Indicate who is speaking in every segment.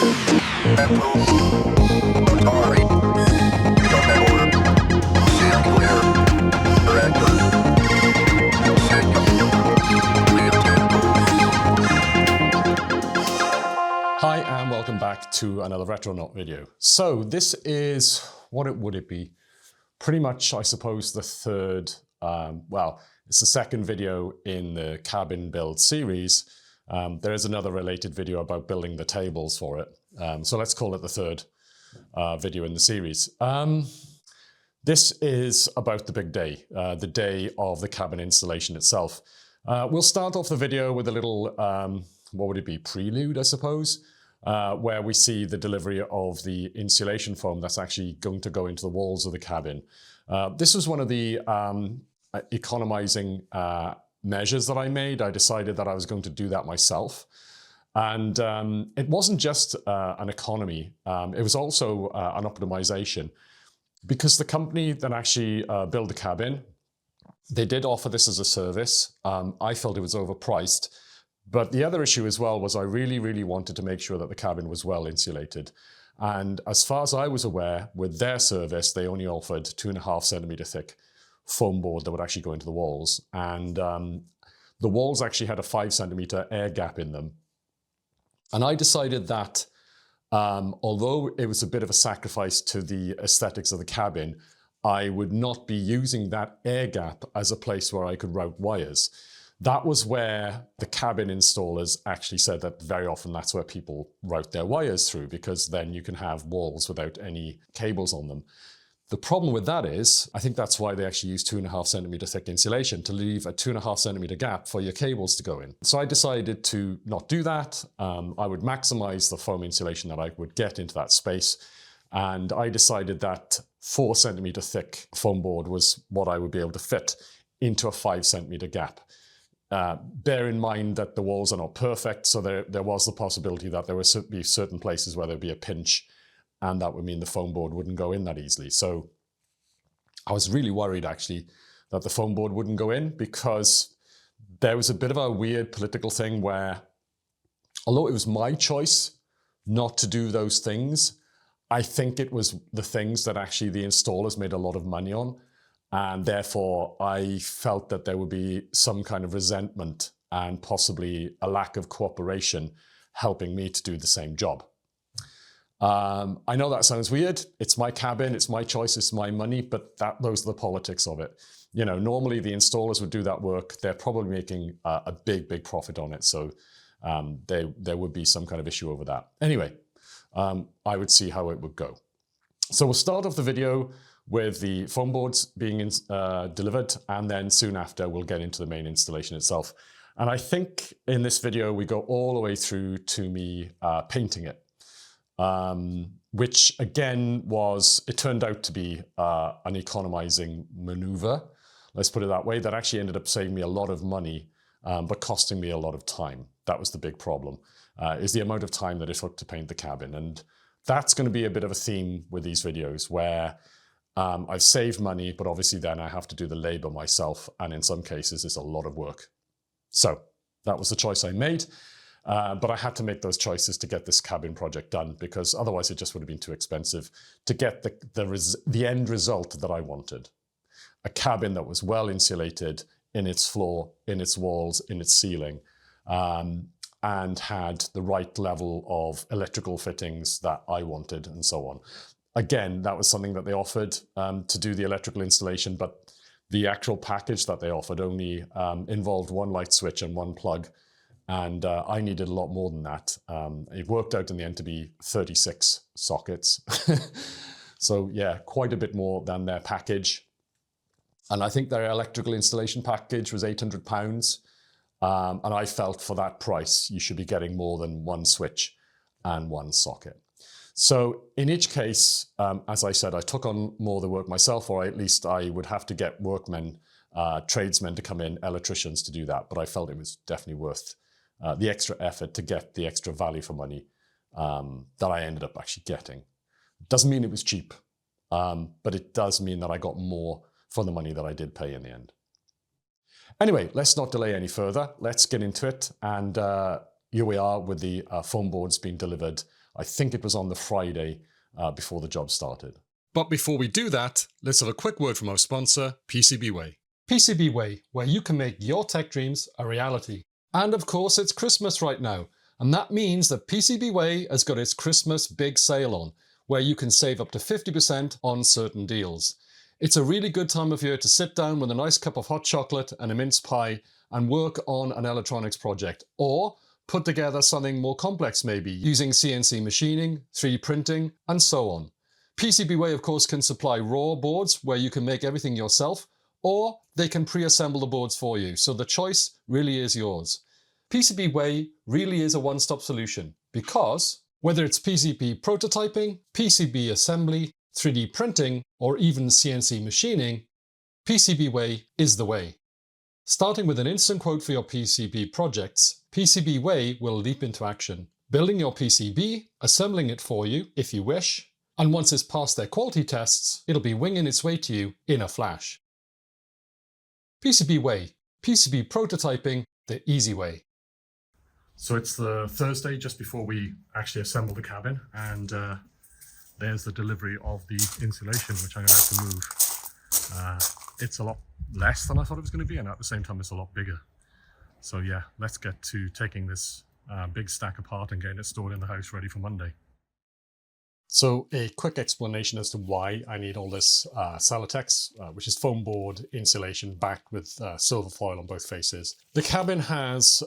Speaker 1: Hi and welcome back to another Retronaut video. So this is, would it be? Pretty much, I suppose, the third, it's the second video in the cabin build series. There is another related video about building the tables for it. So let's call it the third video in the series. This is about the big day, the day of the cabin installation itself. We'll start off the video with a little, prelude, I suppose, where we see the delivery of the insulation foam that's actually going to go into the walls of the cabin. This was one of the economizing measures that I made. I decided that I was going to do that myself. And it wasn't just an economy, it was also an optimization. Because the company that actually built the cabin, they did offer this as a service. I felt it was overpriced. But the other issue as well was I really, really wanted to make sure that the cabin was well insulated. And as far as I was aware, with their service, they only offered 2.5 centimeter thick foam board that would actually go into the walls. And the walls actually had a 5 centimeter air gap in them. And I decided that although it was a bit of a sacrifice to the aesthetics of the cabin, I would not be using that air gap as a place where I could route wires. That was where the cabin installers actually said that very often that's where people route their wires through, because then you can have walls without any cables on them. The problem with that is, I think that's why they actually use 2.5 centimeter thick insulation, to leave a 2.5 centimeter gap for your cables to go in. So I decided to not do that. I would maximize the foam insulation that I would get into that space. And I decided that 4 centimeter thick foam board was what I would be able to fit into a 5 centimeter gap. Bear in mind that the walls are not perfect, so there was the possibility that there would be certain places where there'd be a pinch, and that would mean the foam board wouldn't go in that easily. So I was really worried actually that the foam board wouldn't go in, because there was a bit of a weird political thing where, although it was my choice not to do those things, I think it was the things that actually the installers made a lot of money on. And therefore, I felt that there would be some kind of resentment and possibly a lack of cooperation helping me to do the same job. I know that sounds weird. It's my cabin, it's my choice, it's my money, but those are the politics of it. You know, normally the installers would do that work. They're probably making a big, big profit on it. So there would be some kind of issue over that. Anyway, I would see how it would go. So we'll start off the video with the foam boards being delivered, and then soon after we'll get into the main installation itself. And I think in this video we go all the way through to me painting it, which again it turned out to be an economizing maneuver, let's put it that way, that actually ended up saving me a lot of money, but costing me a lot of time. That was the big problem, is the amount of time that it took to paint the cabin. And that's going to be a bit of a theme with these videos, where I've saved money, but obviously then I have to do the labor myself. And in some cases, it's a lot of work. So that was the choice I made. But I had to make those choices to get this cabin project done, because otherwise it just would have been too expensive to get the end result that I wanted. A cabin that was well insulated in its floor, in its walls, in its ceiling, and had the right level of electrical fittings that I wanted, and so on. Again, that was something that they offered to do the electrical installation, but the actual package that they offered only involved one light switch and one plug. And I needed a lot more than that. It worked out in the end to be 36 sockets. So yeah, quite a bit more than their package. And I think their electrical installation package was £800. And I felt for that price, you should be getting more than one switch and one socket. So in each case, as I said, I took on more of the work myself, or at least I would have to get workmen, tradesmen to come in, electricians to do that. But I felt it was definitely worth the extra effort to get the extra value for money that I ended up actually getting. Doesn't mean it was cheap, but it does mean that I got more for the money that I did pay in the end. Anyway, let's not delay any further. Let's get into it. And here we are with the foam boards being delivered I think it was on the Friday before the job started. But before we do that, let's have a quick word from our sponsor, PCB Way. PCB Way, where you can make your tech dreams a reality. And of course, it's Christmas right now. And that means that PCB Way has got its Christmas big sale on, where you can save up to 50% on certain deals. It's a really good time of year to sit down with a nice cup of hot chocolate and a mince pie and work on an electronics project, or put together something more complex maybe, using CNC machining, 3D printing, and so on. PCB Way, of course, can supply raw boards where you can make everything yourself, or they can pre-assemble the boards for you, so the choice really is yours. PCB Way really is a one-stop solution, because whether it's PCB prototyping, PCB assembly, 3D printing, or even CNC machining, PCB Way is the way. Starting with an instant quote for your PCB projects, PCB Way will leap into action, building your PCB, assembling it for you if you wish, and once it's passed their quality tests, it'll be winging its way to you in a flash. PCB Way, PCB prototyping the easy way. So it's the Thursday just before we actually assemble the cabin, and there's the delivery of the insulation, which I'm going to have to move. It's a lot less than I thought it was going to be, and at the same time it's a lot bigger. So yeah, let's get to taking this big stack apart and getting it stored in the house ready for Monday. So a quick explanation as to why I need all this Celotex, which is foam board insulation backed with silver foil on both faces. The cabin has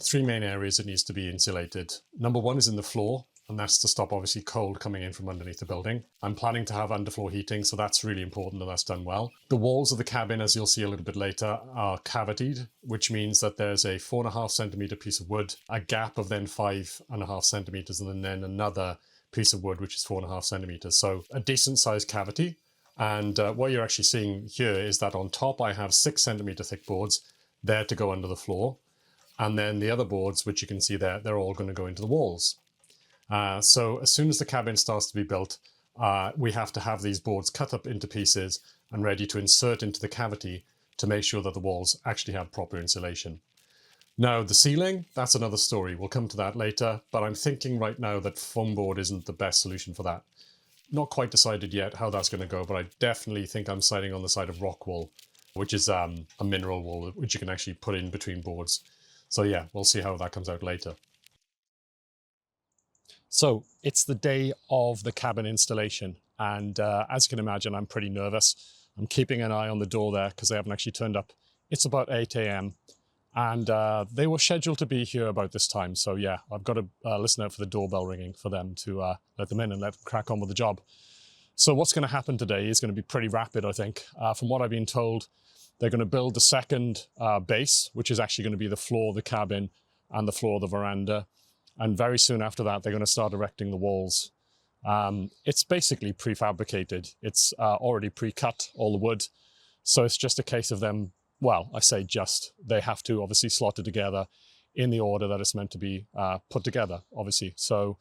Speaker 1: three main areas it needs to be insulated. Number one is in the floor, and that's to stop obviously cold coming in from underneath the building. I'm planning to have underfloor heating, so that's really important that that's done well. The walls of the cabin, as you'll see a little bit later, are cavitied, which means that there's a 4.5 centimeter piece of wood, a gap of then 5.5 centimeters, and then another piece of wood, which is 4.5 centimeters. So a decent sized cavity. And what you're actually seeing here is that on top I have 6 centimeter thick boards there to go under the floor. And then the other boards, which you can see there, they're all going to go into the walls. So as soon as the cabin starts to be built, we have to have these boards cut up into pieces and ready to insert into the cavity to make sure that the walls actually have proper insulation. Now the ceiling, that's another story. We'll come to that later, but I'm thinking right now that foam board isn't the best solution for that. Not quite decided yet how that's going to go, but I definitely think I'm siding on the side of rock wool, which is a mineral wool, which you can actually put in between boards. So yeah, we'll see how that comes out later. So it's the day of the cabin installation, and as you can imagine, I'm pretty nervous. I'm keeping an eye on the door there because they haven't actually turned up. It's about 8 a.m. and they were scheduled to be here about this time. So yeah, I've got to listen out for the doorbell ringing for them to let them in and let them crack on with the job. So what's going to happen today is going to be pretty rapid, I think. From what I've been told, they're going to build the second base, which is actually going to be the floor of the cabin and the floor of the veranda. And very soon after that, they're going to start erecting the walls. It's basically prefabricated. It's already pre-cut, all the wood. So it's just a case of them, well, I say just, they have to obviously slot it together in the order that it's meant to be put together, obviously. So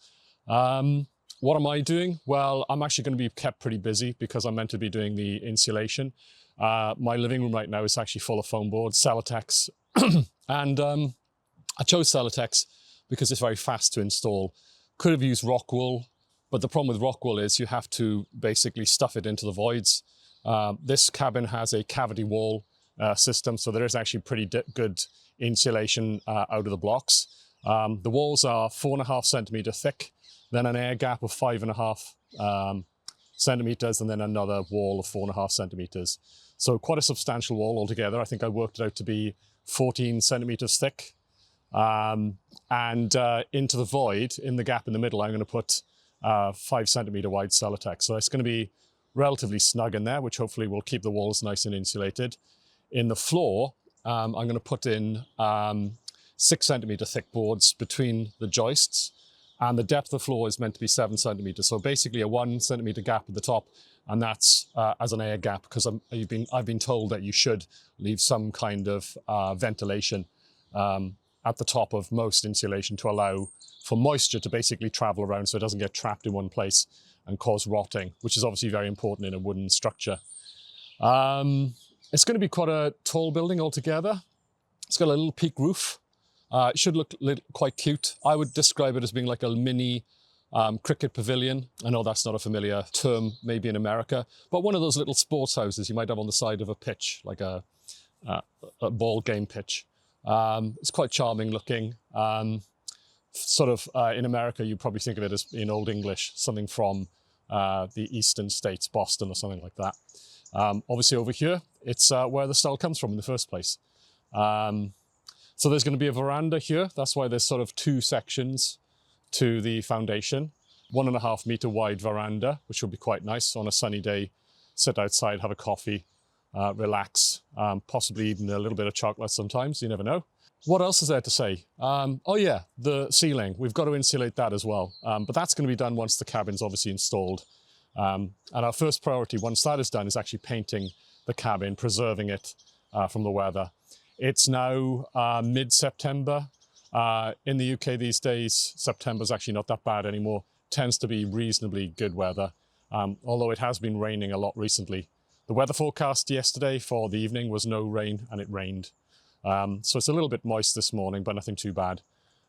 Speaker 1: what am I doing? Well, I'm actually going to be kept pretty busy because I'm meant to be doing the insulation. My living room right now is actually full of foam board, Celotex. And I chose Celotex because it's very fast to install. Could have used rock wool, but the problem with rock wool is you have to basically stuff it into the voids. This cabin has a cavity wall system, so there is actually pretty good insulation out of the blocks. The walls are 4.5 centimeter thick, then an air gap of 5.5 centimeters, and then another wall of 4.5 centimeters. So quite a substantial wall altogether. I think I worked it out to be 14 centimeters thick. And into the void, in the gap in the middle, I'm going to put 5 centimeter wide Celotex. So it's going to be relatively snug in there, which hopefully will keep the walls nice and insulated. In the floor, I'm going to put in 6 centimeter thick boards between the joists, and the depth of the floor is meant to be 7 centimeters. So basically a 1 centimeter gap at the top, and that's as an air gap, because I've been told that you should leave some kind of ventilation at the top of most insulation to allow for moisture to basically travel around so it doesn't get trapped in one place and cause rotting, which is obviously very important in a wooden structure. It's going to be quite a tall building altogether. It's got a little peak roof. It should look quite cute. I would describe it as being like a mini cricket pavilion. I know that's not a familiar term maybe in America, but one of those little sports houses you might have on the side of a pitch, like a ball game pitch. It's quite charming looking. In America, you probably think of it as in Old English, something from the eastern states, Boston or something like that. Obviously over here, it's where the style comes from in the first place. So there's going to be a veranda here. That's why there's sort of two sections to the foundation. 1.5 meter wide veranda, which will be quite nice on a sunny day. Sit outside, have a coffee, relax, possibly even a little bit of chocolate sometimes, you never know. What else is there to say? Oh yeah, the ceiling. We've got to insulate that as well. But that's going to be done once the cabin's obviously installed. And our first priority, once that is done, is actually painting the cabin, preserving it from the weather. It's now mid-September. In the UK these days, September's actually not that bad anymore. Tends to be reasonably good weather, although it has been raining a lot recently. The weather forecast yesterday for the evening was no rain, and it rained. So it's a little bit moist this morning, but nothing too bad.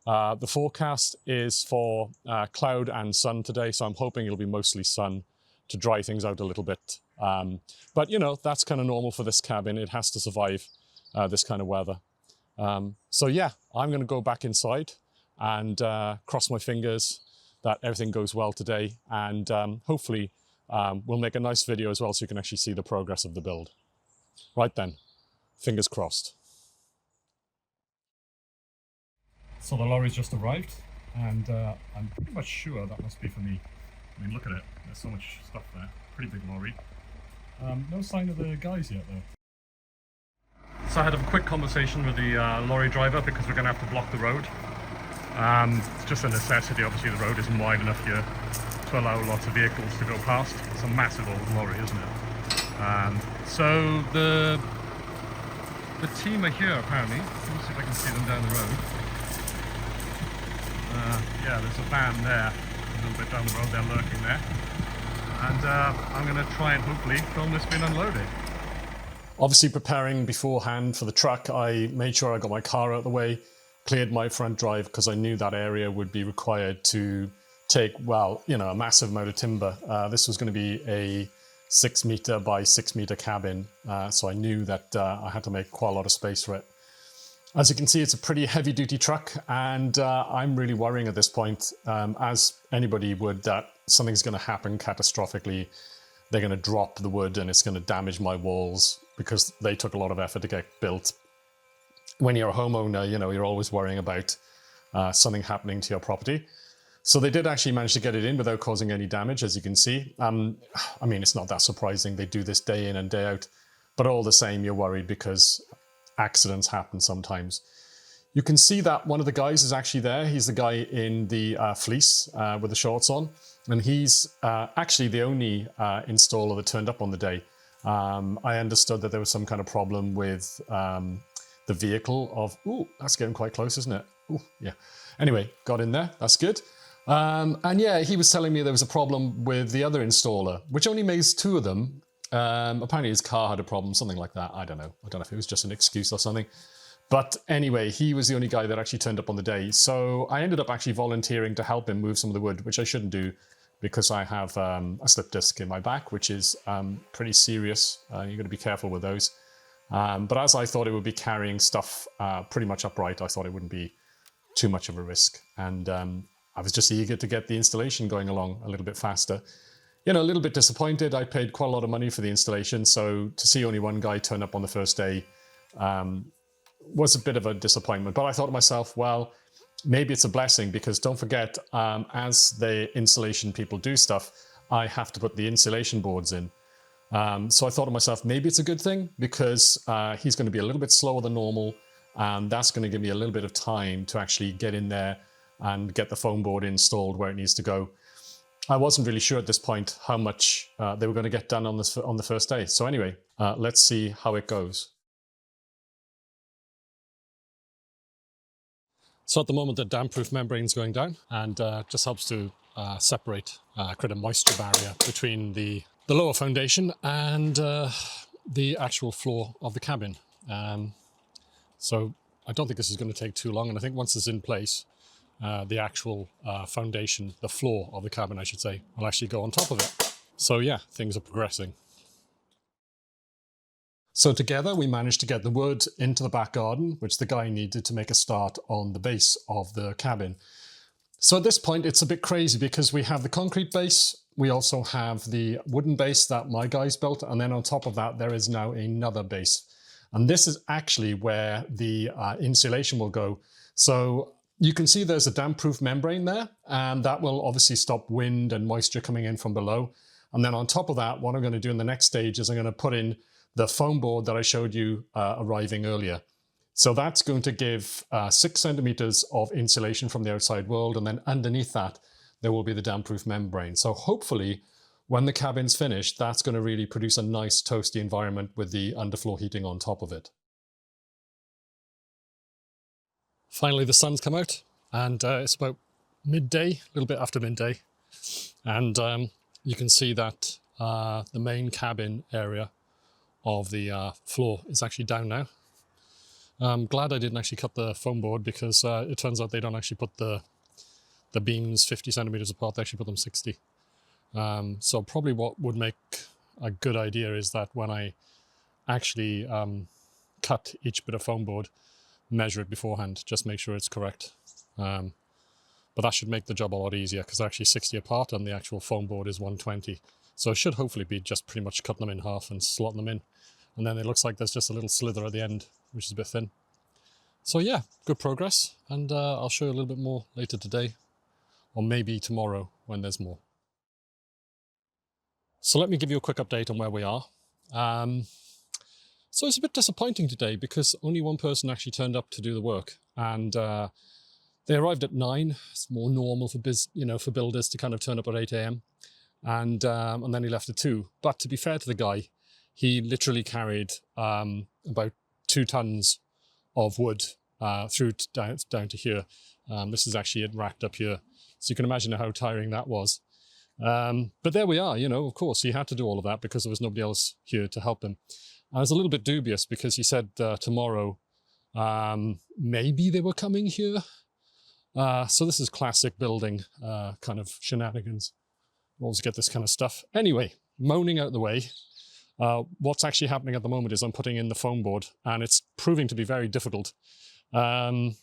Speaker 1: The forecast is for cloud and sun today, so I'm hoping it'll be mostly sun to dry things out a little bit. But you know, that's kind of normal for this cabin. It has to survive this kind of weather. So yeah, I'm going to go back inside and cross my fingers that everything goes well today, and hopefully we'll make a nice video as well so you can actually see the progress of the build. Right then, fingers crossed. So the lorry's just arrived, and I'm pretty much sure that must be for me. I mean, look at it, there's so much stuff there. Pretty big lorry. No sign of the guys yet though. So I had a quick conversation with the lorry driver because we're going to have to block the road. It's just a necessity, obviously the road isn't wide enough here to allow lots of vehicles to go past. It's a massive old lorry, isn't it? So the team are here apparently. Let me see if I can see them down the road. Yeah, there's a van there, a little bit down the road, they're lurking there. And I'm going to try and hopefully film this being unloaded. Obviously preparing beforehand for the truck, I made sure I got my car out of the way, cleared my front drive because I knew that area would be required to take, well, you know, a massive amount of timber. This was going to be a 6 meter by 6 meter cabin, so I knew that I had to make quite a lot of space for it. As you can see, it's a pretty heavy duty truck, and I'm really worrying at this point, as anybody would, that something's going to happen catastrophically. They're going to drop the wood and it's going to damage my walls because they took a lot of effort to get built. When you're a homeowner, you know, you're always worrying about something happening to your property. So they did actually manage to get it in without causing any damage, as you can see. I mean, it's not that surprising. They do this day in and day out, but all the same, you're worried because accidents happen sometimes. You can see that one of the guys is actually there. He's the guy in the fleece with the shorts on. And he's actually the only installer that turned up on the day. I understood that there was some kind of problem with the vehicle of, ooh, that's getting quite close, isn't it? Ooh, yeah. Anyway, got in there, that's good. And yeah, he was telling me there was a problem with the other installer, which only makes 2 of them. Apparently his car had a problem, something like that. I don't know. I don't know if it was just an excuse or something. But anyway, he was the only guy that actually turned up on the day. So I ended up actually volunteering to help him move some of the wood, which I shouldn't do because I have a slip disc in my back, which is pretty serious. You've got to be careful with those. But as I thought it would be carrying stuff pretty much upright, I thought it wouldn't be too much of a risk. And I was just eager to get the installation going along a little bit faster. You know, a little bit disappointed. I paid quite a lot of money for the installation, so to see only one guy turn up on the first day was a bit of a disappointment. But I thought to myself, well, maybe it's a blessing because don't forget, as the installation people do stuff, I have to put the insulation boards in. So I thought to myself, maybe it's a good thing because he's going to be a little bit slower than normal, and that's going to give me a little bit of time to actually get in there and get the foam board installed where it needs to go. I wasn't really sure at this point how much they were going to get done on the first day. So anyway, let's see how it goes. So at the moment, the damp-proof membrane is going down and just helps to separate, create a moisture barrier between the lower foundation and the actual floor of the cabin. So I don't think this is going to take too long. And I think once it's in place, the actual foundation, the floor of the cabin, I should say, will actually go on top of it. So yeah, things are progressing. So together we managed to get the wood into the back garden, which the guy needed to make a start on the base of the cabin. So at this point, it's a bit crazy because we have the concrete base, we also have the wooden base that my guys built, and then on top of that, there is now another base. And this is actually where the insulation will go. So you can see there's a damp-proof membrane there, and that will obviously stop wind and moisture coming in from below. And then on top of that, what I'm going to do in the next stage is I'm going to put in the foam board that I showed you arriving earlier. So that's going to give 6 centimeters of insulation from the outside world, and then underneath that, there will be the damp-proof membrane. So hopefully, when the cabin's finished, that's going to really produce a nice toasty environment with the underfloor heating on top of it. Finally, the sun's come out, and it's about midday, a little bit after midday. And you can see that the main cabin area of the floor is actually down now. I'm glad I didn't actually cut the foam board, because it turns out they don't actually put the beams 50 centimeters apart, they actually put them 60. So probably what would make a good idea is that when I actually cut each bit of foam board, measure it beforehand, just make sure it's correct. But that should make the job a lot easier, because they're actually 60 apart and the actual foam board is 120. So it should hopefully be just pretty much cutting them in half and slotting them in. And then it looks like there's just a little slither at the end, which is a bit thin. So yeah, good progress. And I'll show you a little bit more later today, or maybe tomorrow when there's more. So let me give you a quick update on where we are. So it's a bit disappointing today because only one person actually turned up to do the work, and they arrived at 9. It's more normal for for builders to kind of turn up at 8 a.m. And then he left at 2. But to be fair to the guy, he literally carried about 2 tons of wood through down to here. This is actually it racked up here, so you can imagine how tiring that was. But there we are, of course, he had to do all of that because there was nobody else here to help him. I was a little bit dubious because he said tomorrow maybe they were coming here. So this is classic building kind of shenanigans. We always get this kind of stuff. Anyway, moaning out the way, what's actually happening at the moment is I'm putting in the foam board, and it's proving to be very difficult. The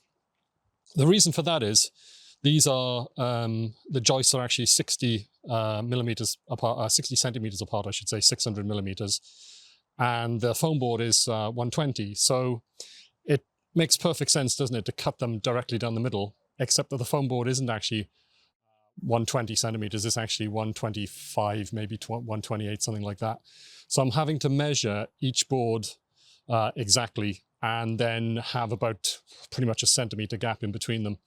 Speaker 1: reason for that is these are, the joists are actually 60 millimeters apart, 60 centimeters apart, I should say, 600 millimeters. And the foam board is 120. So it makes perfect sense, doesn't it, to cut them directly down the middle, except that the foam board isn't actually 120 centimeters, it's actually 125, maybe 128, something like that. So I'm having to measure each board exactly, and then have about pretty much a centimeter gap in between them.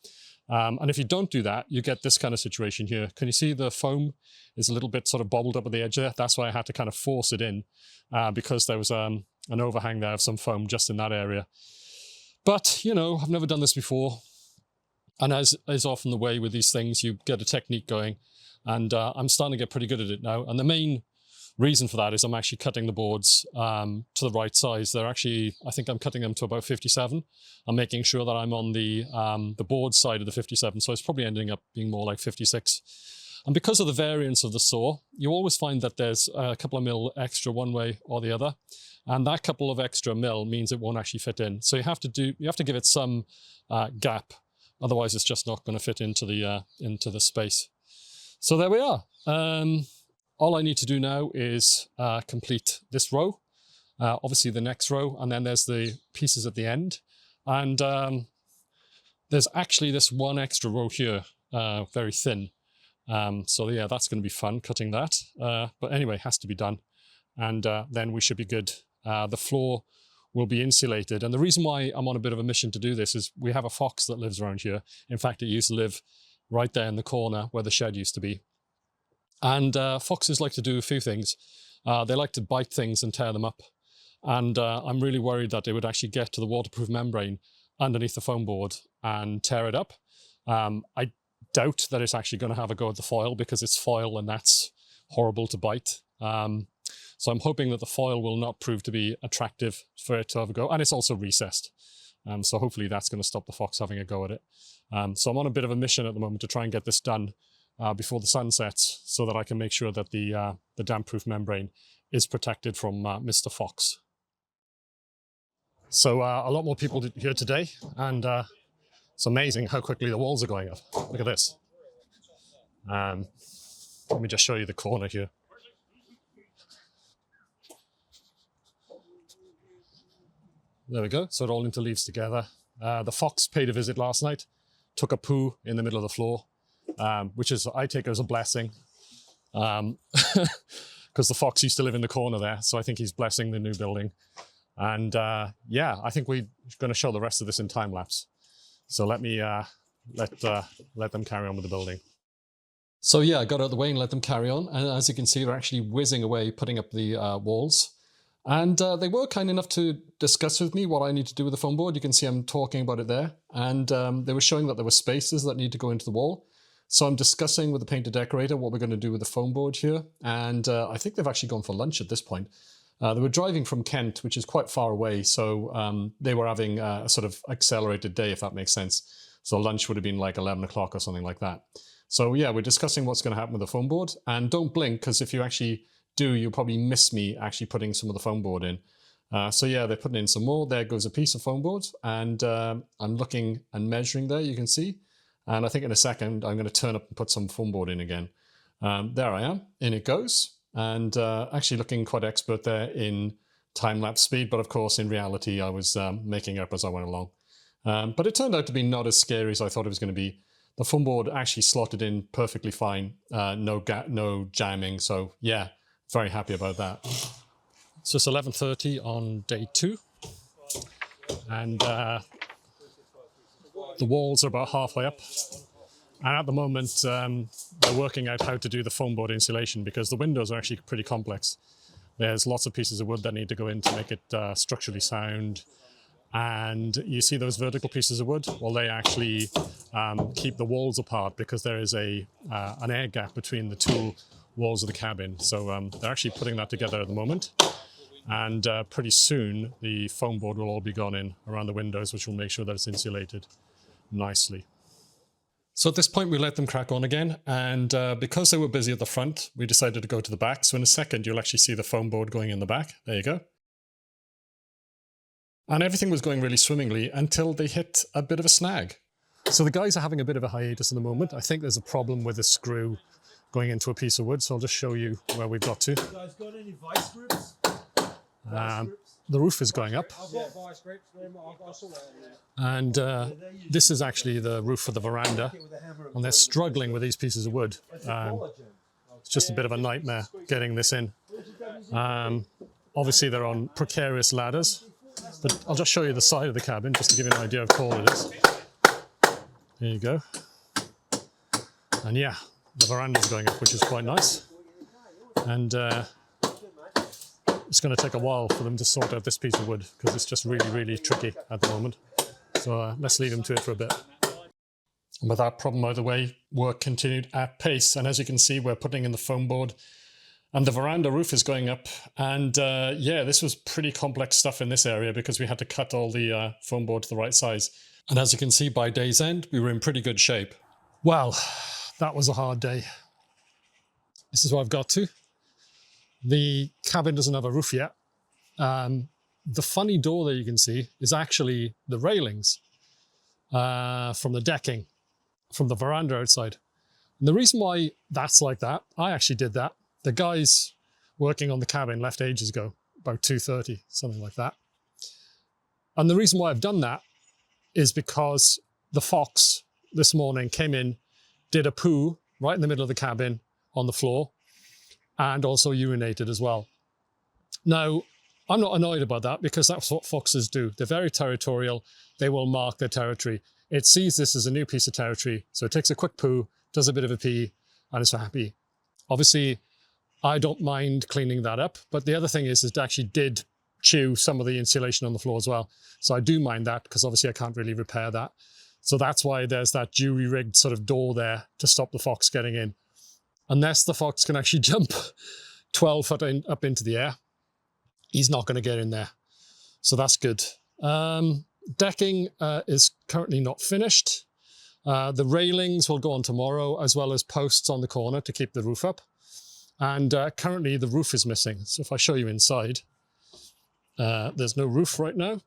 Speaker 1: And if you don't do that, you get this kind of situation here. Can you see the foam is a little bit sort of bobbled up at the edge there? That's why I had to kind of force it in because there was an overhang there of some foam just in that area. But, I've never done this before. And as is often the way with these things, you get a technique going. And I'm starting to get pretty good at it now. And the main reason for that is I'm actually cutting the boards to the right size. They're actually, I think I'm cutting them to about 57. I'm making sure that I'm on the board side of the 57, so it's probably ending up being more like 56. And because of the variance of the saw, you always find that there's a couple of mil extra one way or the other, and that couple of extra mil means it won't actually fit in. So you have to give it some gap, otherwise it's just not going to fit into the space. So there we are. All I need to do now is complete this row, obviously the next row, and then there's the pieces at the end. And there's actually this one extra row here, very thin. So yeah, that's going to be fun, cutting that. But anyway, it has to be done. And then we should be good. The floor will be insulated. And the reason why I'm on a bit of a mission to do this is we have a fox that lives around here. In fact, it used to live right there in the corner where the shed used to be. And foxes like to do a few things. They like to bite things and tear them up. And I'm really worried that they would actually get to the waterproof membrane underneath the foam board and tear it up. I doubt that it's actually going to have a go at the foil because it's foil and that's horrible to bite. So I'm hoping that the foil will not prove to be attractive for it to have a go. And it's also recessed. So hopefully that's going to stop the fox having a go at it. So I'm on a bit of a mission at the moment to try and get this done before the sun sets, so that I can make sure that the damp-proof membrane is protected from Mr. Fox. So a lot more people here today, and it's amazing how quickly the walls are going up. Look at this. Let me just show you the corner here. There we go. So it all interleaves together. The fox paid a visit last night, took a poo in the middle of the floor, which is, I take as a blessing, because the fox used to live in the corner there. So I think he's blessing the new building. And yeah, I think we're going to show the rest of this in time lapse. So let me let them carry on with the building. So yeah, I got out of the way and let them carry on. And as you can see, they're actually whizzing away, putting up the walls. And they were kind enough to discuss with me what I need to do with the foam board. You can see I'm talking about it there. And they were showing that there were spaces that need to go into the wall. So I'm discussing with the painter decorator what we're going to do with the foam board here. And I think they've actually gone for lunch at this point. They were driving from Kent, which is quite far away. So they were having a sort of accelerated day, if that makes sense. So lunch would have been like 11 o'clock or something like that. So yeah, we're discussing what's going to happen with the foam board. And don't blink, because if you actually do, you'll probably miss me actually putting some of the foam board in. So yeah, they're putting in some more. There goes a piece of foam board. And I'm looking and measuring there, you can see. And I think in a second, I'm going to turn up and put some foam board in again. There I am. In it goes. And actually looking quite expert there in time-lapse speed. But of course, in reality, I was making up as I went along. But it turned out to be not as scary as I thought it was going to be. The foam board actually slotted in perfectly fine. No jamming. So yeah, very happy about that. So it's 11:30 on day 2. And the walls are about halfway up. And at the moment, they're working out how to do the foam board insulation, because the windows are actually pretty complex. There's lots of pieces of wood that need to go in to make it structurally sound. And you see those vertical pieces of wood? Well, they actually keep the walls apart, because there is an air gap between the two walls of the cabin. So they're actually putting that together at the moment. And pretty soon, the foam board will all be gone in around the windows, which will make sure that it's insulated nicely. So at this point, we let them crack on again. And because they were busy at the front, we decided to go to the back. So in a second, you'll actually see the foam board going in the back. There you go. And everything was going really swimmingly until they hit a bit of a snag. So the guys are having a bit of a hiatus at the moment. I think there's a problem with a screw going into a piece of wood. So I'll just show you where we've got to. You guys got any vice grips? The roof is going up. And this is actually the roof for the veranda. And they're struggling with these pieces of wood. It's just a bit of a nightmare getting this in. Obviously, they're on precarious ladders. But I'll just show you the side of the cabin, just to give you an idea of how tall it is. There you go. And yeah, the veranda's going up, which is quite nice. And it's going to take a while for them to sort out this piece of wood, because it's just really, really tricky at the moment. So let's leave them to it for a bit. And with that problem out of the way, work continued at pace. And as you can see, we're putting in the foam board. And the veranda roof is going up. And yeah, this was pretty complex stuff in this area, because we had to cut all the foam board to the right size. And as you can see, by day's end, we were in pretty good shape. Well, that was a hard day. This is what I've got to. The cabin doesn't have a roof yet. The funny door that you can see is actually the railings from the decking, from the veranda outside. And the reason why that's like that, I actually did that. The guys working on the cabin left ages ago, about 2:30, something like that. And the reason why I've done that is because the fox this morning came in, did a poo right in the middle of the cabin on the floor, and also urinated as well. Now, I'm not annoyed about that, because that's what foxes do. They're very territorial. They will mark their territory. It sees this as a new piece of territory, so it takes a quick poo, does a bit of a pee, and it's happy. Obviously, I don't mind cleaning that up, but the other thing is it actually did chew some of the insulation on the floor as well. So I do mind that, because obviously I can't really repair that. So that's why there's that jury-rigged sort of door there to stop the fox getting in. Unless the fox can actually jump 12 foot up into the air, he's not going to get in there. So that's good.
Speaker 2: Decking is currently not finished. The railings will go on tomorrow, as well as posts on the corner to keep the roof up. And currently the roof is missing. So if I show you inside, there's no roof right now.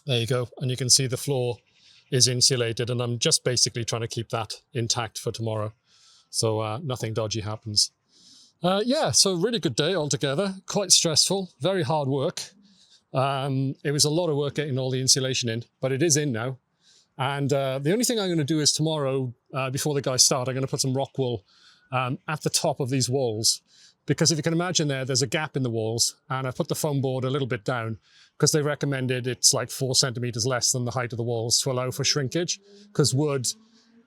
Speaker 2: There you go. And you can see the floor is insulated, and I'm just basically trying to keep that intact for tomorrow, so nothing dodgy happens. Yeah, so really good day altogether. Quite stressful, very hard work. It was a lot of work getting all the insulation in, but it is in now. And the only thing I'm going to do is tomorrow, before the guys start, I'm going to put some rock wool at the top of these walls. Because if you can imagine there's a gap in the walls, and I put the foam board a little bit down because they recommended it's like 4 centimeters less than the height of the walls to allow for shrinkage, because wood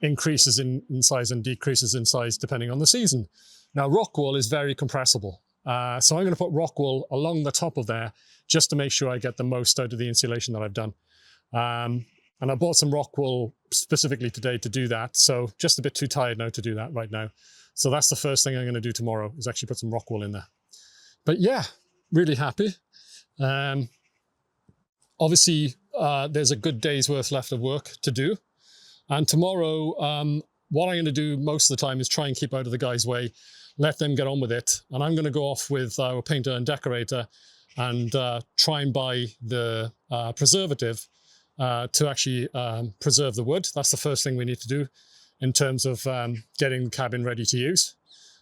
Speaker 2: increases in size and decreases in size depending on the season. Now, rock wool is very compressible. So I'm going to put rock wool along the top of there just to make sure I get the most out of the insulation that I've done. And I bought some rock wool specifically today to do that. So just a bit too tired now to do that right now. So that's the first thing I'm going to do tomorrow, is actually put some rock wool in there. But yeah, really happy. Obviously, there's a good day's worth left of work to do. And tomorrow, what I'm going to do most of the time is try and keep out of the guys' way, let them get on with it. And I'm going to go off with our painter and decorator and try and buy the preservative to actually preserve the wood. That's the first thing we need to do in terms of getting the cabin ready to use.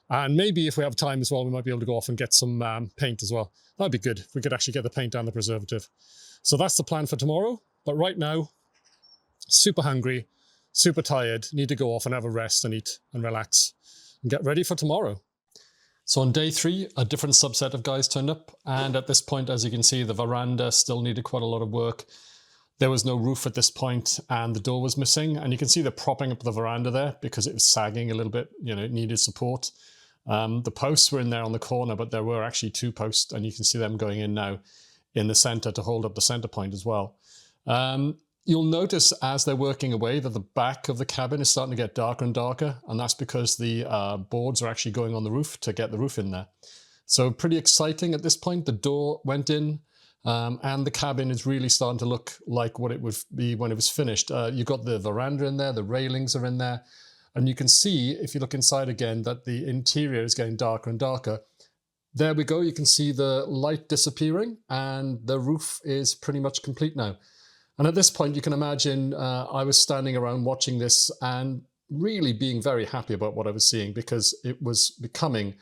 Speaker 2: And maybe if we have time as well, we might be able to go off and get some paint as well. That'd be good if we could actually get the paint and the preservative. So that's the plan for tomorrow. But right now, super hungry, super tired, need to go off and have a rest and eat and relax and get ready for tomorrow. So on day 3, a different subset of guys turned up. And at this point, as you can see, the veranda still needed quite a lot of work. There was no roof at this point and the door was missing. And you can see they're propping up the veranda there because it was sagging a little bit, you know, it needed support. The posts were in there on the corner, but there were actually 2 posts, and you can see them going in now in the center to hold up the center point as well. You'll notice as they're working away that the back of the cabin is starting to get darker and darker, and that's because the boards are actually going on the roof to get the roof in there. So pretty exciting at this point. The door went in, and the cabin is really starting to look like what it would be when it was finished. You've got the veranda in there, the railings are in there, and you can see, if you look inside again, that the interior is getting darker and darker. There we go, you can see the light disappearing, and the roof is pretty much complete now. And at this point, you can imagine I was standing around watching this and really being very happy about what I was seeing, because it was becoming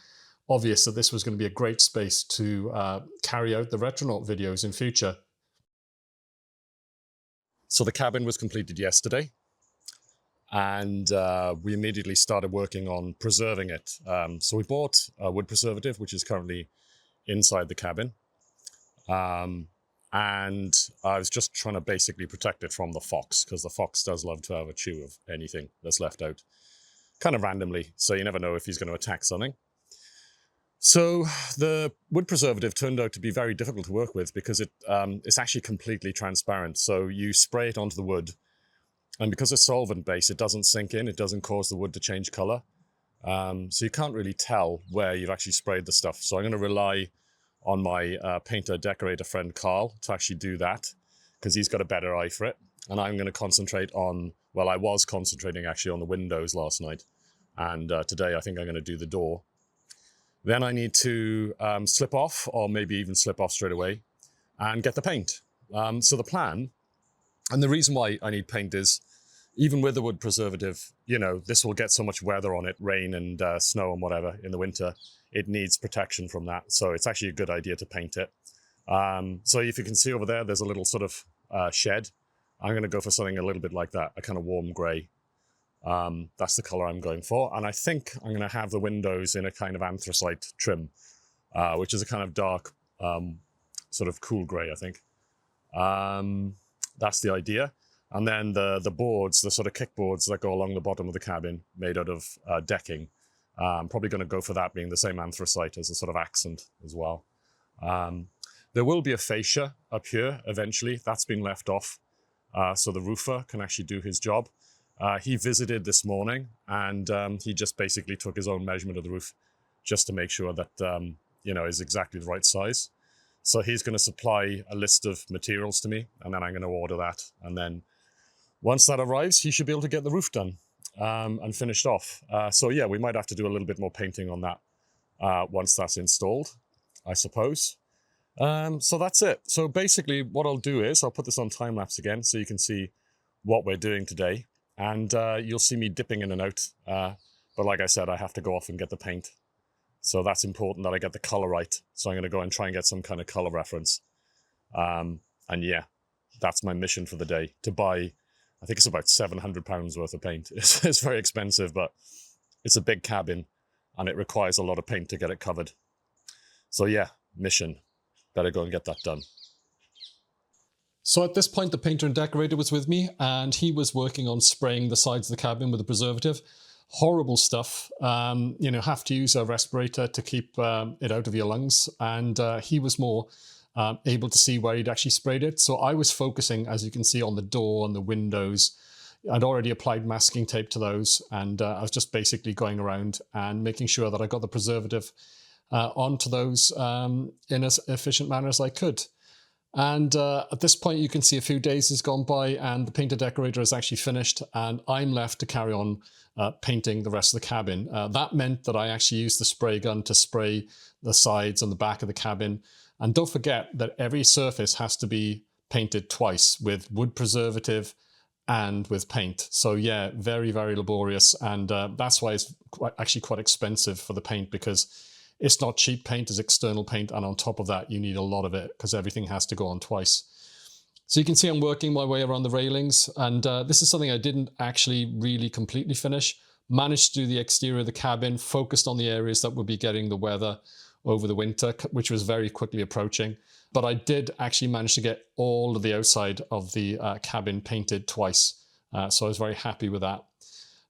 Speaker 2: obvious that this was going to be a great space to carry out the Retronaut videos in future. So the cabin was completed yesterday, and we immediately started working on preserving it. So we bought a wood preservative, which is currently inside the cabin. And I was just trying to basically protect it from the fox, because the fox does love to have a chew of anything that's left out kind of randomly. So you never know if he's going to attack something. So the wood preservative turned out to be very difficult to work with because it's actually completely transparent. So you spray it onto the wood, and because it's solvent based, it doesn't sink in. It doesn't cause the wood to change color. So you can't really tell where you've actually sprayed the stuff. So I'm going to rely on my painter decorator friend Carl to actually do that, because he's got a better eye for it. And I'm going to concentrate on, well, I was concentrating actually on the windows last night. And today I think I'm going to do the door. Then I need to slip off, or maybe even slip off straight away, and get the paint. So the plan, and the reason why I need paint is, even with the wood preservative, you know, this will get so much weather on it, rain and snow and whatever in the winter. It needs protection from that. So it's actually a good idea to paint it. So if you can see over there, there's a little sort of shed. I'm going to go for something a little bit like that, a kind of warm gray. That's the color I'm going for. And I think I'm going to have the windows in a kind of anthracite trim, which is a kind of dark, sort of cool gray, I think. That's the idea. And then the boards, the sort of kickboards that go along the bottom of the cabin, made out of decking. I'm probably going to go for that being the same anthracite as a sort of accent as well. There will be a fascia up here eventually. That's been left off, so the roofer can actually do his job. He visited this morning, and he just basically took his own measurement of the roof just to make sure that, you know, is exactly the right size.
Speaker 1: So he's going to supply a list of materials to me, and then I'm going to order that. And then once that arrives, he should be able to get the roof done and finished off. So yeah, we might have to do a little bit more painting on that once that's installed, I suppose. So that's it. So basically what I'll do is I'll put this on time lapse again so you can see what we're doing today. And you'll see me dipping in and out. But like I said, I have to go off and get the paint. So that's important that I get the color right. So I'm going to go and try and get some kind of color reference. And yeah, that's my mission for the day, to buy, I think it's about £700 worth of paint. It's very expensive, but it's a big cabin and it requires a lot of paint to get it covered. So yeah, mission. Better go and get that done.
Speaker 2: So at this point, the painter and decorator was with me, and he was working on spraying the sides of the cabin with a preservative. Horrible stuff. You know, have to use a respirator to keep it out of your lungs. And he was more able to see where he'd actually sprayed it. So I was focusing, as you can see, on the door and the windows. I'd already applied masking tape to those, and I was just basically going around and making sure that I got the preservative onto those in as efficient manner as I could. And at this point, you can see a few days has gone by and the painter decorator is actually finished, and I'm left to carry on painting the rest of the cabin. That meant that I actually used the spray gun to spray the sides and the back of the cabin. And don't forget that every surface has to be painted twice, with wood preservative and with paint. So yeah, very, very laborious. And that's why it's actually quite expensive for the paint, because it's not cheap paint, it's external paint, and on top of that, you need a lot of it because everything has to go on twice. So you can see I'm working my way around the railings, and this is something I didn't actually really completely finish. Managed to do the exterior of the cabin, focused on the areas that would be getting the weather over the winter, which was very quickly approaching. But I did actually manage to get all of the outside of the cabin painted twice. So I was very happy with that.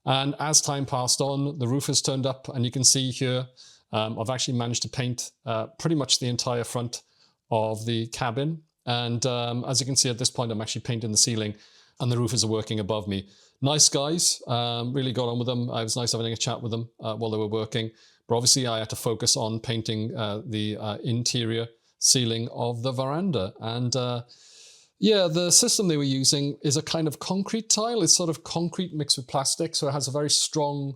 Speaker 2: And as time passed on, the roof has turned up, and you can see here, I've actually managed to paint pretty much the entire front of the cabin. And as you can see at this point, I'm actually painting the ceiling, and the roofers are working above me. Nice guys, really got on with them. It was nice having a chat with them while they were working. But obviously I had to focus on painting the interior ceiling of the veranda. And yeah, the system they were using is a kind of concrete tile. It's sort of concrete mixed with plastic. So it has a very strong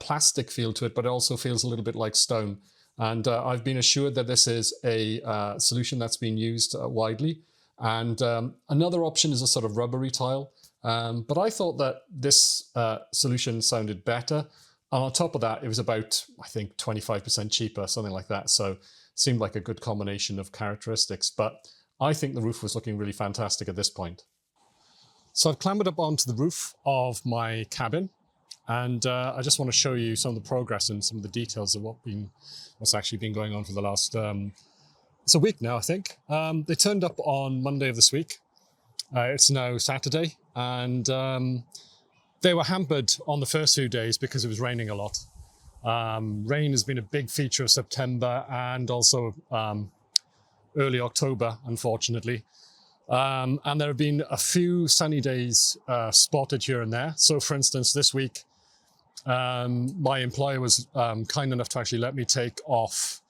Speaker 2: plastic feel to it, but it also feels a little bit like stone. And I've been assured that this is a solution that's been used widely. And another option is a sort of rubbery tile. But I thought that this solution sounded better. And on top of that, it was about, I think, 25% cheaper, something like that. So it seemed like a good combination of characteristics. But I think the roof was looking really fantastic at this point. So I've clambered up onto the roof of my cabin. And I just want to show you some of the progress and some of the details of what's actually been going on for the last, it's a week now, I think. They turned up on Monday of this week. It's now Saturday, and they were hampered on the first few days because it was raining a lot. Rain has been a big feature of September and also early October, unfortunately. And there have been a few sunny days spotted here and there. So for instance, this week, my employer was kind enough to actually let me take off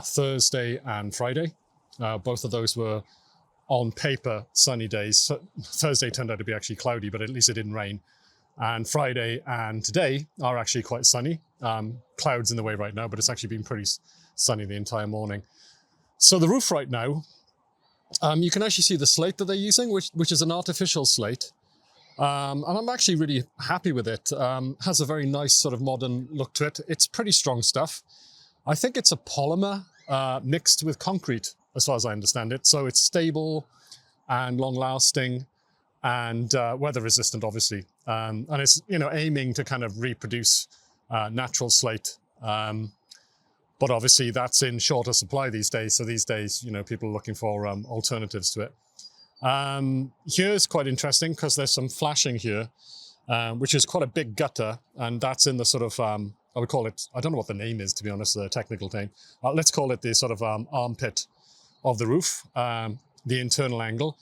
Speaker 2: Thursday and Friday. Both of those were on paper sunny days. So Thursday turned out to be actually cloudy, but at least it didn't rain. And Friday and today are actually quite sunny. Clouds in the way right now, but it's actually been pretty sunny the entire morning. So the roof right now, you can actually see the slate that they're using, which is an artificial slate. And I'm actually really happy with it. Has a very nice sort of modern look to it. It's pretty strong stuff. I think it's a polymer mixed with concrete, as far as I understand it. So it's stable and long-lasting and weather-resistant, obviously. And it's, you know, aiming to kind of reproduce natural slate. But obviously that's in shorter supply these days. So these days, you know, people are looking for alternatives to it. Here is quite interesting because there's some flashing here, which is quite a big gutter. And that's in the sort of, I would call it, I don't know what the name is, to be honest, the technical name. Let's call it the sort of armpit of the roof, the internal angle.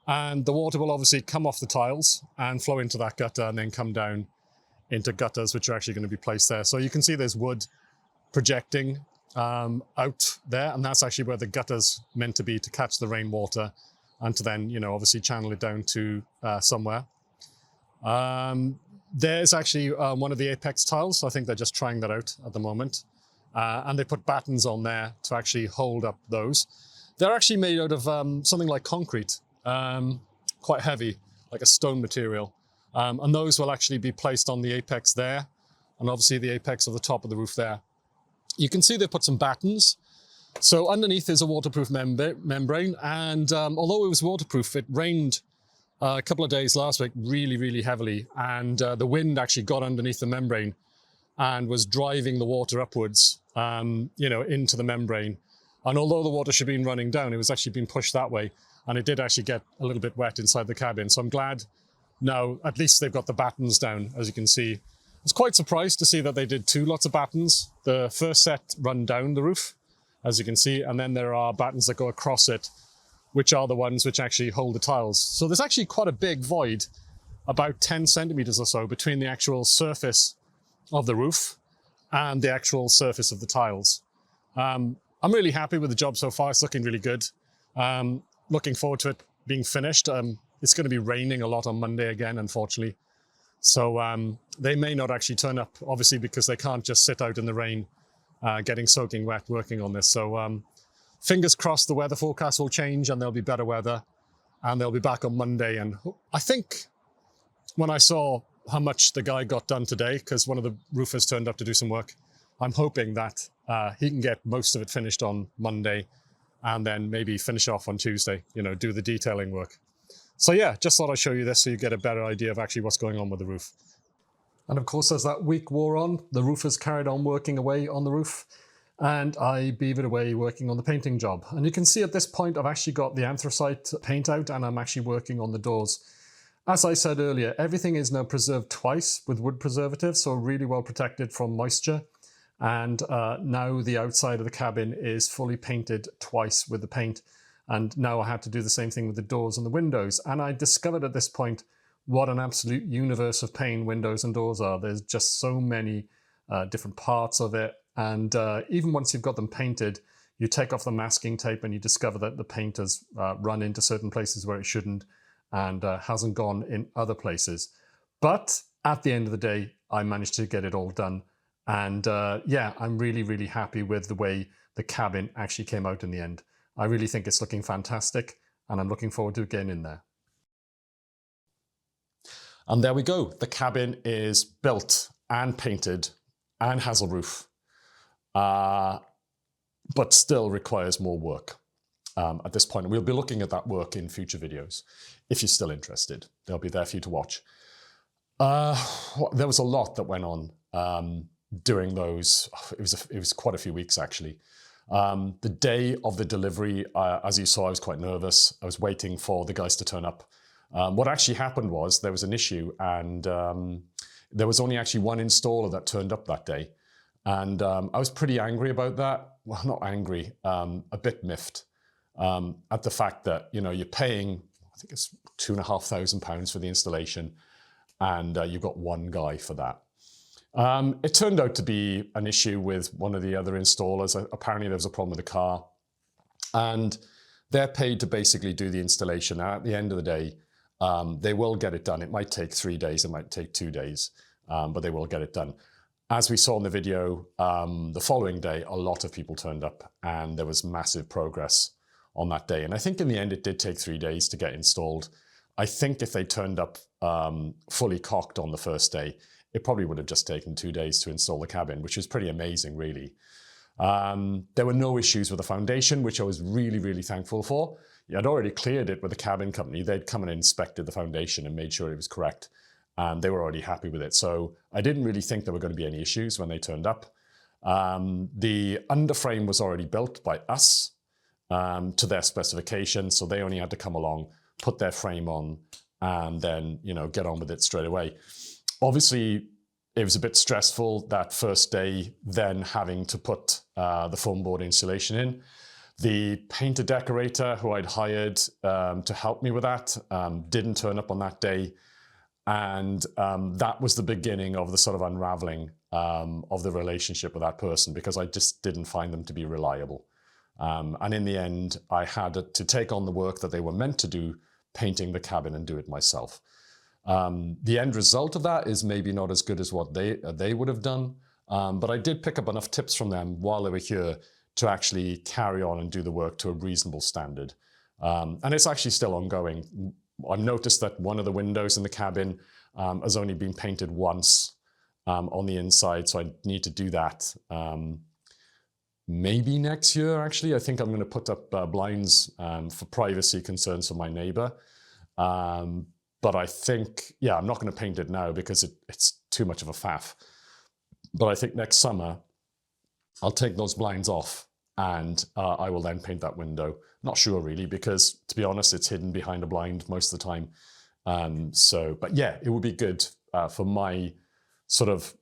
Speaker 2: And the water will obviously come off the tiles and flow into that gutter and then come down into gutters, which are actually going to be placed there. So you can see there's wood projecting out there, and that's actually where the gutter's meant to be to catch the rainwater and to then, obviously channel it down to somewhere. There's actually one of the apex tiles. I think they're just trying that out at the moment. And they put battens on there to actually hold up those. They're actually made out of something like concrete, quite heavy, like a stone material. And those will actually be placed on the apex there, and obviously the apex of the top of the roof there. You can see they put some battens. So underneath is a waterproof membrane, and although it was waterproof, it rained a couple of days last week really, really heavily, and the wind actually got underneath the membrane and was driving the water upwards, into the membrane. And although the water should have been running down, it was actually being pushed that way, and it did actually get a little bit wet inside the cabin. So I'm glad now at least they've got the battens down, as you can see. I was quite surprised to see that they did two lots of battens. The first set run down the roof, as you can see, and then there are battens that go across it, which are the ones which actually hold the tiles. So there's actually quite a big void, about 10 centimeters or so, between the actual surface of the roof and the actual surface of the tiles. I'm really happy with the job so far. It's looking really good. Looking forward to it being finished. It's going to be raining a lot on Monday again, unfortunately. So they may not actually turn up, obviously, because they can't just sit out in the rain, getting soaking wet working on this. So fingers crossed the weather forecast will change and there'll be better weather, and they'll be back on Monday. And I think when I saw how much the guy got done today, because one of the roofers turned up to do some work, I'm hoping that he can get most of it finished on Monday and then maybe finish off on Tuesday, do the detailing work. So yeah, just thought I'd show you this so you get a better idea of actually what's going on with the roof. And of course, as that week wore on, the roofers carried on working away on the roof, and I beavered away working on the painting job. And you can see at this point, I've actually got the anthracite paint out, and I'm actually working on the doors. As I said earlier, everything is now preserved twice with wood preservative, so really well protected from moisture. And now the outside of the cabin is fully painted twice with the paint. And now I had to do the same thing with the doors and the windows. And I discovered at this point what an absolute universe of pain windows and doors are. There's just so many different parts of it. And even once you've got them painted, you take off the masking tape and you discover that the paint has run into certain places where it shouldn't, and hasn't gone in other places. But at the end of the day, I managed to get it all done. And yeah, I'm really, really happy with the way the cabin actually came out in the end. I really think it's looking fantastic, and I'm looking forward to getting in there. And there we go. The cabin is built and painted and has a roof, but still requires more work at this point. And we'll be looking at that work in future videos. If you're still interested, they'll be there for you to watch. There was a lot that went on during those. It was quite a few weeks, actually. The day of the delivery, as you saw, I was quite nervous. I was waiting for the guys to turn up. What actually happened was there was an issue, and there was only actually one installer that turned up that day. And I was pretty angry about that. Well, not angry, a bit miffed at the fact that, you're paying, I think it's £2,500 for the installation, and you've got one guy for that. It turned out to be an issue with one of the other installers. Apparently there was a problem with the car, and they're paid to basically do the installation. And at the end of the day, they will get it done. It might take 3 days, it might take 2 days, but they will get it done. As we saw in the video, the following day, a lot of people turned up, and there was massive progress on that day. And I think in the end, it did take 3 days to get installed. I think if they turned up fully cocked on the first day, it probably would have just taken 2 days to install the cabin, which is pretty amazing, really. There were no issues with the foundation, which I was really, really thankful for. I'd already cleared it with the cabin company. They'd come and inspected the foundation and made sure it was correct, and they were already happy with it. So I didn't really think there were going to be any issues when they turned up. The underframe was already built by us to their specification, so they only had to come along, put their frame on, and then, get on with it straight away. Obviously, it was a bit stressful that first day, then having to put the foam board insulation in. The painter decorator who I'd hired to help me with that didn't turn up on that day. And that was the beginning of the sort of unraveling
Speaker 1: of the relationship with that person because I just didn't find them to be reliable. And in the end, I had to take on the work that they were meant to do, painting the cabin, and do it myself. The end result of that is maybe not as good as what they would have done, but I did pick up enough tips from them while they were here to actually carry on and do the work to a reasonable standard. And it's actually still ongoing. I've noticed that one of the windows in the cabin has only been painted once on the inside, so I need to do that. Maybe next year, actually. I think I'm going to put up blinds for privacy concerns for my neighbor. But I think, yeah, I'm not going to paint it now because it's too much of a faff. But I think next summer, I'll take those blinds off and I will then paint that window. Not sure really, because to be honest, it's hidden behind a blind most of the time. But yeah, it would be good for my sort of,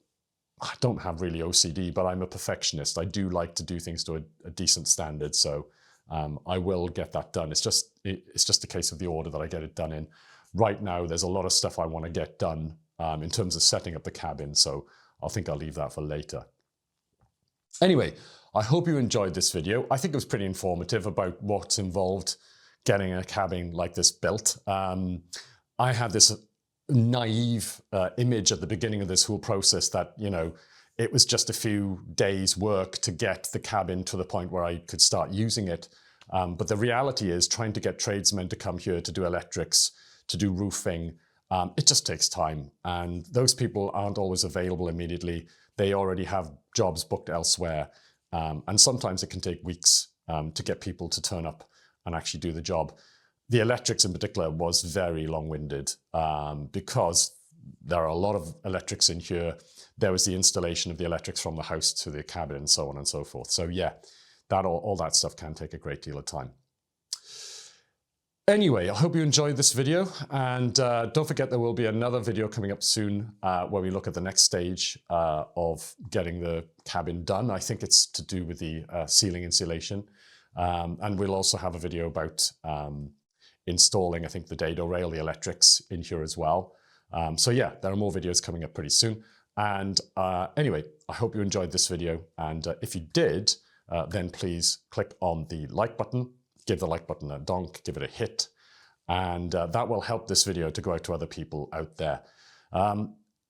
Speaker 1: I don't have really OCD, but I'm a perfectionist. I do like to do things to a decent standard. So I will get that done. It's just a case of the order that I get it done in. Right now, there's a lot of stuff I want to get done in terms of setting up the cabin. So I think I'll leave that for later. Anyway, I hope you enjoyed this video. I think it was pretty informative about what's involved getting a cabin like this built. I had this naive image at the beginning of this whole process that, you know, it was just a few days work to get the cabin to the point where I could start using it. But the reality is trying to get tradesmen to come here to do electrics, to do roofing, it just takes time. And those people aren't always available immediately. They already have jobs booked elsewhere. And sometimes it can take weeks to get people to turn up and actually do the job. The electrics in particular was very long-winded because there are a lot of electrics in here. There was the installation of the electrics from the house to the cabin and so on and so forth. So yeah, all that stuff can take a great deal of time. Anyway, I hope you enjoyed this video, and don't forget there will be another video coming up soon where we look at the next stage of getting the cabin done. I think it's to do with the ceiling insulation, and we'll also have a video about installing, I think, the dado rail, the electrics in here as well. So yeah, there are more videos coming up pretty soon. And anyway, I hope you enjoyed this video, and if you did, then please click on the like button. Give the like button a donk, give it a hit, and that will help this video to go out to other people out there.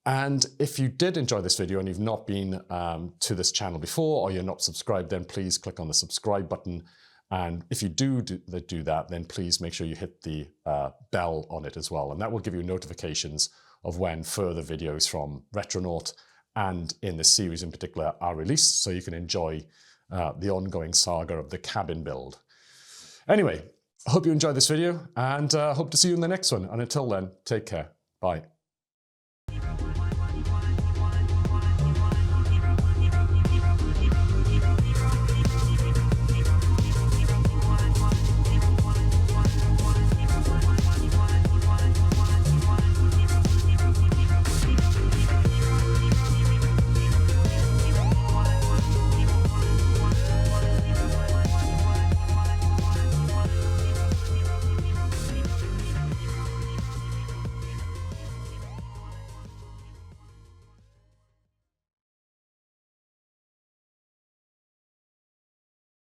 Speaker 1: And if you did enjoy this video and you've not been to this channel before, or you're not subscribed, then please click on the subscribe button. And if you do that, then please make sure you hit the bell on it as well. And that will give you notifications of when further videos from Retronaut and in this series in particular are released, so you can enjoy the ongoing saga of the cabin build. Anyway, I hope you enjoyed this video, and hope to see you in the next one. And until then, take care. Bye.